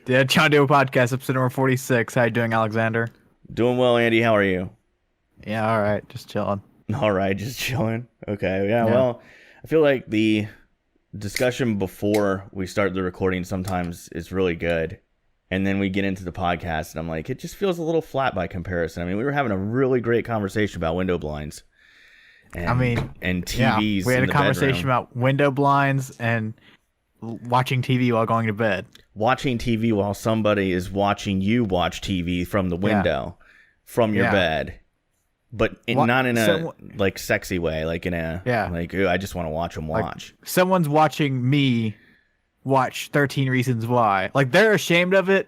The John Doe Podcast, episode number 46. How you doing, Alexander? Doing well, Andy. How are you? Yeah, all right. Just chilling. All right, just chilling. Okay, yeah, Yeah. well, I feel like the discussion before we start the recording sometimes is really good. And then we get into the podcast, and I'm like, it just feels a little flat by comparison. I mean, we were having a really great conversation about window blinds and, and Yeah. TVs We had in a the conversation bedroom. about window blinds and watching TV while going to bed. Watching TV while somebody is watching you watch TV from the window, from your Yeah. bed. But What- not in a so- like sexy way, like in a Yeah. like "Ooh, I just want to watch them Like, watch. someone's watching me watch 13 Reasons Why. Like, they're ashamed of it,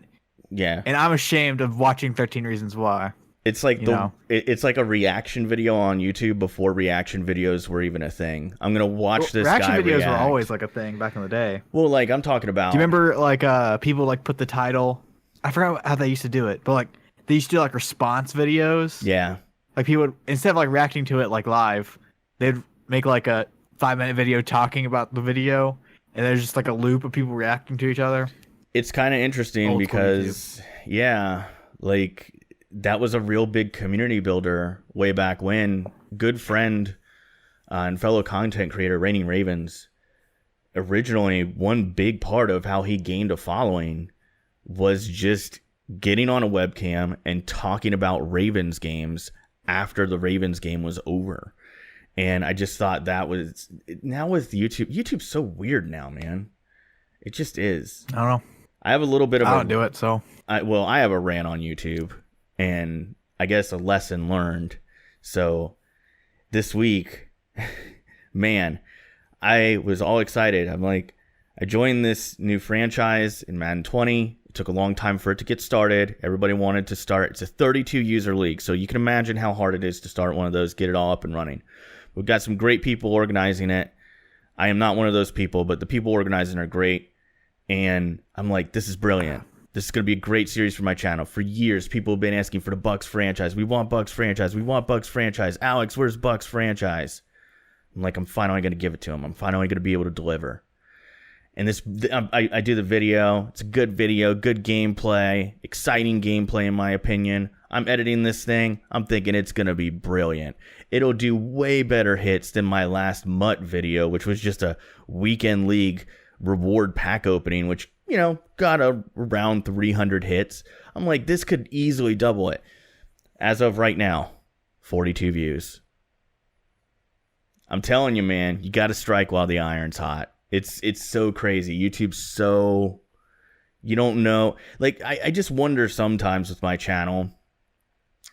Yeah, and I'm ashamed of watching 13 Reasons Why. it's like you know. it's like a reaction video on YouTube before reaction videos were even a thing. I'm gonna watch this Reaction guy videos react. were always like a thing back in the day. Well, like I'm talking about. Do you remember like people like put the title? I forgot how they used to do it, but like they used to do like response videos. Yeah, Like people would, instead of like reacting to it like live, they'd make like a 5-minute video talking about the video, and there's just like a loop of people reacting to each other. it's kind of interesting Old school because yeah, like that was a real big community builder way back when. Good friend and fellow content creator Raining Ravens, originally one big part of how he gained a following was just getting on a webcam and talking about Ravens games after the Ravens game was over. And I just thought that was, now with YouTube's so weird now, man. It just is. I don't know. I have a little bit of I don't do it, so I have a rant on YouTube and I guess a lesson learned. So this week, man, I was all excited. I'm like, I joined this new franchise in Madden 20. It took a long time for it to get started. Everybody wanted to start. It's a 32 user league, so you can imagine how hard it is to start one of those, get it all up and running. We've got some great people organizing it. I am not one of those people, but the people organizing are great. And I'm like, this is brilliant. This is going to be a great series for my channel. For years, people have been asking for the Bucks franchise. We want Bucks franchise. We want Bucks franchise. Alex, where's Bucks franchise? I'm like, I'm finally going to give it to him. I'm finally going to be able to deliver. And this, I do the video. It's a good video, good gameplay, exciting gameplay in my opinion. I'm editing this thing. I'm thinking it's going to be brilliant. It'll do way better hits than my last Mutt video, which was just a weekend league reward pack opening, which, you know, got around 300 hits. I'm like, this could easily double it. As of right now, 42 views. I'm telling you, man, you got to strike while the iron's hot. It's so crazy. YouTube's so, you don't know. Like, I just wonder sometimes with my channel,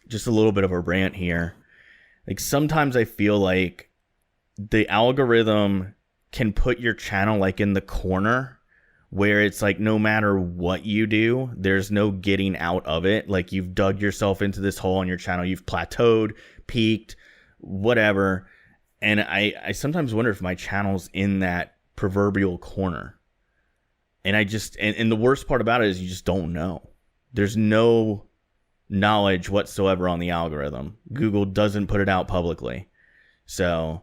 just a little bit of a rant here. Like, sometimes I feel like the algorithm can put your channel like in the corner where it's like no matter what you do, there's no getting out of it. Like, you've dug yourself into this hole on your channel. You've plateaued, peaked, whatever. And I sometimes wonder if my channel's in that proverbial corner. And I just, and the worst part about it is you just don't know. There's no knowledge whatsoever on the algorithm. Google doesn't put it out publicly. So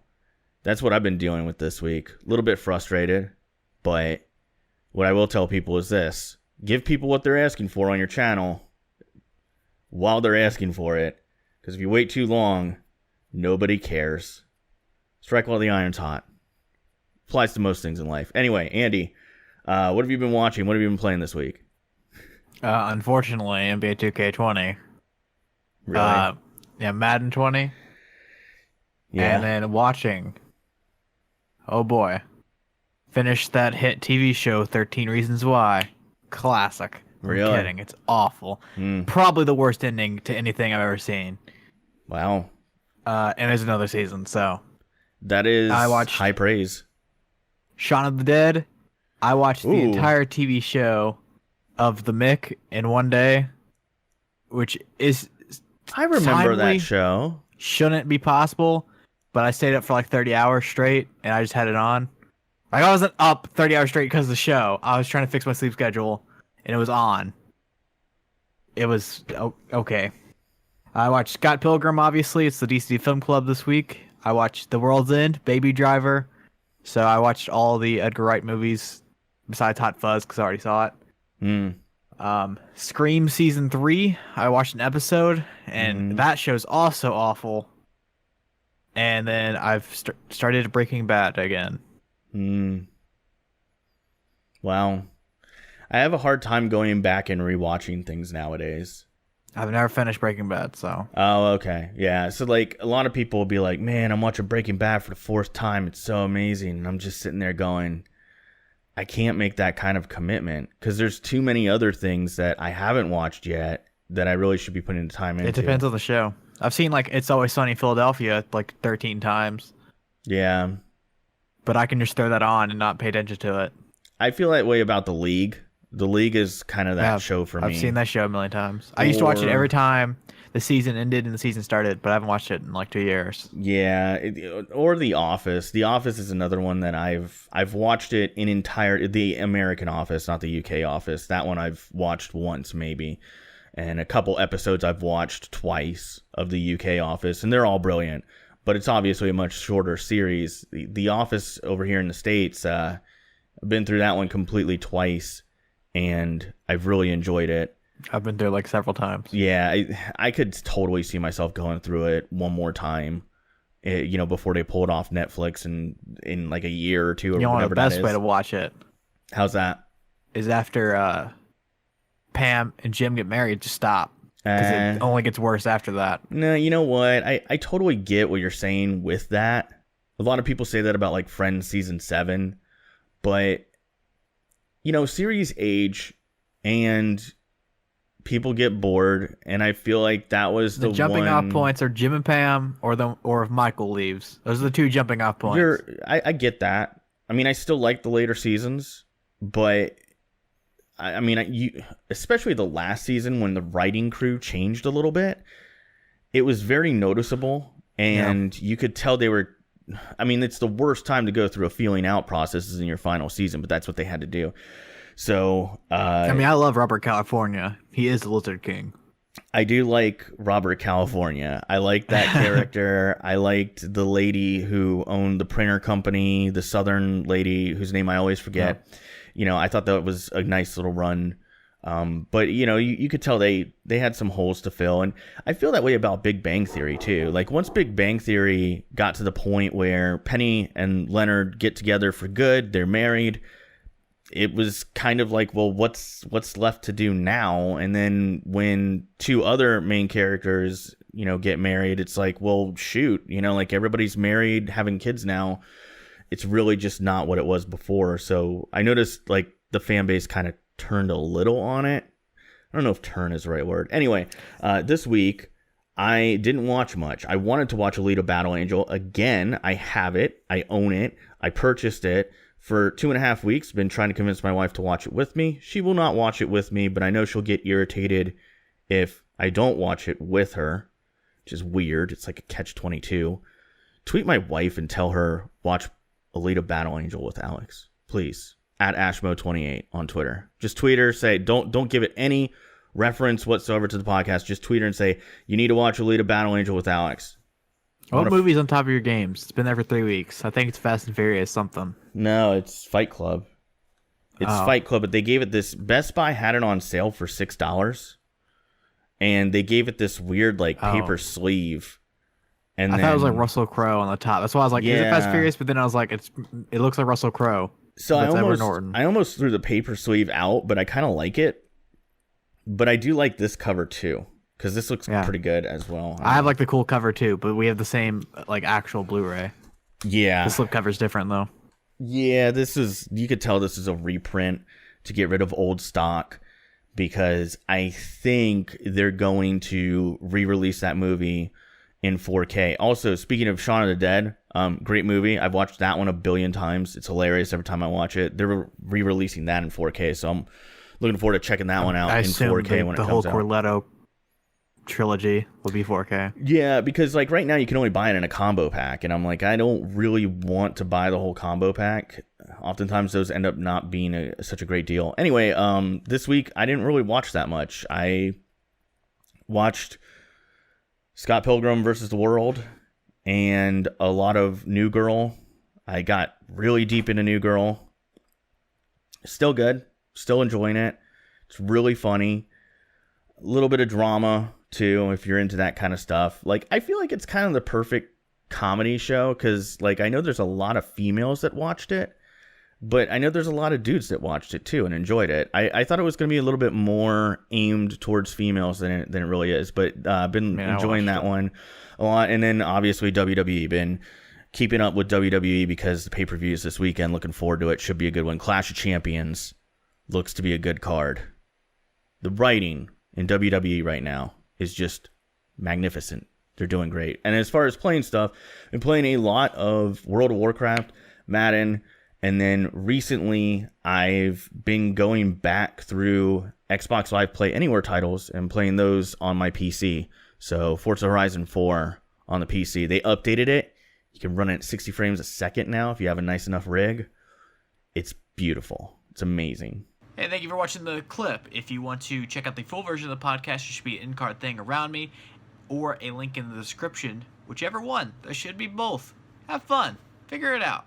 that's what I've been dealing with this week. A little bit frustrated, but what I will tell people is this: give people what they're asking for on your channel while they're asking for it. Because if you wait too long, nobody cares. Strike while the iron's hot. Applies to most things in life. Anyway, Andy, what have you been watching? What have you been playing this week? unfortunately, NBA 2K20. Really? Yeah, Madden 20. Yeah. And then watching, oh boy, finished that hit TV show 13 Reasons Why. Classic. I'm Really? kidding. It's awful. Mm. Probably the worst ending to anything I've ever seen. Wow. And there's another season, so. That is I watched- high praise. Shaun of the Dead. I watched the Ooh. entire TV show of The Mick in one day, which is I remember timely. that show. Shouldn't be possible, but I stayed up for like 30 hours straight, and I just had it on. Like, I wasn't up 30 hours straight because of the show. I was trying to fix my sleep schedule, and it was on. It was okay. I watched Scott Pilgrim, obviously. It's the DC Film Club this week. I watched The World's End, Baby Driver. So I watched all the Edgar Wright movies besides Hot Fuzz because I already saw it. Mm. Scream season 3. I watched an episode, and that show's also awful. And then I've started Breaking Bad again. Wow. I have a hard time going back and rewatching things nowadays. I've never finished Breaking Bad, so. Oh, okay. Yeah. So, like, a lot of people will be like, man, I'm watching Breaking Bad for the 4th time. It's so amazing. And I'm just sitting there going, I can't make that kind of commitment because there's too many other things that I haven't watched yet that I really should be putting the time into. It depends on the show. I've seen, like, It's Always Sunny in Philadelphia, like, 13 times. Yeah. But I can just throw that on and not pay attention to it. I feel that way about The League. The League is kind of that show for me. I've seen that show a million times. I used to watch it every time the season ended and the season started, but I haven't watched it in like 2 years. Yeah, or The Office. The Office is another one that I've watched it in entire. The American Office, not the UK Office. That one I've watched once maybe, and a couple episodes I've watched twice of the UK Office, and they're all brilliant. But it's obviously a much shorter series. The Office over here in the States, I've been through that one completely twice. And I've really enjoyed it. I've been through it like several times. Yeah, I could totally see myself going through it one more time, before they pull it off Netflix and in like a year or two or whatever that is. The best way to watch it. How's that? Is after Pam and Jim get married, just stop. Because it only gets worse after that. No, you know what? I totally get what you're saying with that. A lot of people say that about like Friends season 7, but series age and people get bored, and I feel like that was the jumping off points are Jim and Pam or if Michael leaves. Those are the 2 jumping off points. I get that. I mean, I still like the later seasons, but especially the last season when the writing crew changed a little bit, it was very noticeable, and you could tell they were. I mean, it's the worst time to go through a feeling out process is in your final season, but that's what they had to do. So, I love Robert California. He is the Lizard King. I do like Robert California. I like that character. I liked the lady who owned the printer company, the Southern lady whose name I always forget. Yeah. I thought that was a nice little run. But you could tell they had some holes to fill, and I feel that way about Big Bang Theory too. Like once Big Bang Theory got to the point where Penny and Leonard get together for good, they're married, it was kind of like, well, what's left to do now? And then when 2 other main characters, get married, it's like, well, shoot, like everybody's married, having kids now. It's really just not what it was before. So I noticed like the fan base kind of turned a little on it. I don't know if turn is the right word. Anyway, this week I didn't watch much. I wanted to watch Alita Battle Angel again. I have it. I own it. I purchased it for 2.5 weeks. Been trying to convince my wife to watch it with me. She will not watch it with me, but I know she'll get irritated if I don't watch it with her, which is weird. It's like a catch-22. Tweet my wife and tell her watch Alita Battle Angel with Alex, please. At Ashmo28 on Twitter. Just tweet her, say, don't give it any reference whatsoever to the podcast. Just tweet her and say, you need to watch Alita Battle Angel with Alex. What movie's on top of your games? It's been there for 3 weeks. I think it's Fast and Furious something. No, it's Fight Club. It's Fight Club, but they gave it this. Best Buy had it on sale for $6. And they gave it this weird paper sleeve. And I thought it was like Russell Crowe on the top. That's why I was like, is it Fast and Furious? But then I was like, it looks like Russell Crowe. So I almost threw the paper sleeve out, but I kind of like it. But I do like this cover too, because this looks pretty good as well. I have like the cool cover too, but we have the same like actual Blu-ray. Yeah. The slipcover's different though. Yeah, you could tell this is a reprint to get rid of old stock, because I think they're going to re-release that movie in 4K. Also, speaking of Shaun of the Dead, great movie. I've watched that one a billion times. It's hilarious every time I watch it. They're re-releasing that in 4K, so I'm looking forward to checking that one out in 4K when it comes out. The whole Corletto trilogy will be 4K. Yeah, because like right now you can only buy it in a combo pack, and I'm like, I don't really want to buy the whole combo pack. Oftentimes those end up not being such a great deal. Anyway, this week I didn't really watch that much. I watched Scott Pilgrim versus the World and a lot of New Girl. I got really deep into New Girl. Still good. Still enjoying it. It's really funny. A little bit of drama too, if you're into that kind of stuff. Like, I feel like it's kind of the perfect comedy show because, like, I know there's a lot of females that watched it, but I know there's a lot of dudes that watched it too and enjoyed it. I thought it was going to be a little bit more aimed towards females than it really is, but I've been enjoying that one a lot. And then obviously WWE, been keeping up with WWE because the pay-per-views this weekend. Looking forward to it. Should be a good one. Clash of Champions looks to be a good card. The writing in WWE right now is just magnificent. They're doing great. And as far as playing stuff, I've been playing a lot of World of Warcraft, Madden, and then recently I've been going back through Xbox Live Play Anywhere titles and playing those on my PC. So Forza Horizon 4 on the PC. They updated it. You can run it at 60 frames a second now if you have a nice enough rig. It's beautiful. It's amazing. Hey, thank you for watching the clip. If you want to check out the full version of the podcast, there should be an in-card thing around me or a link in the description. Whichever one. There should be both. Have fun. Figure it out.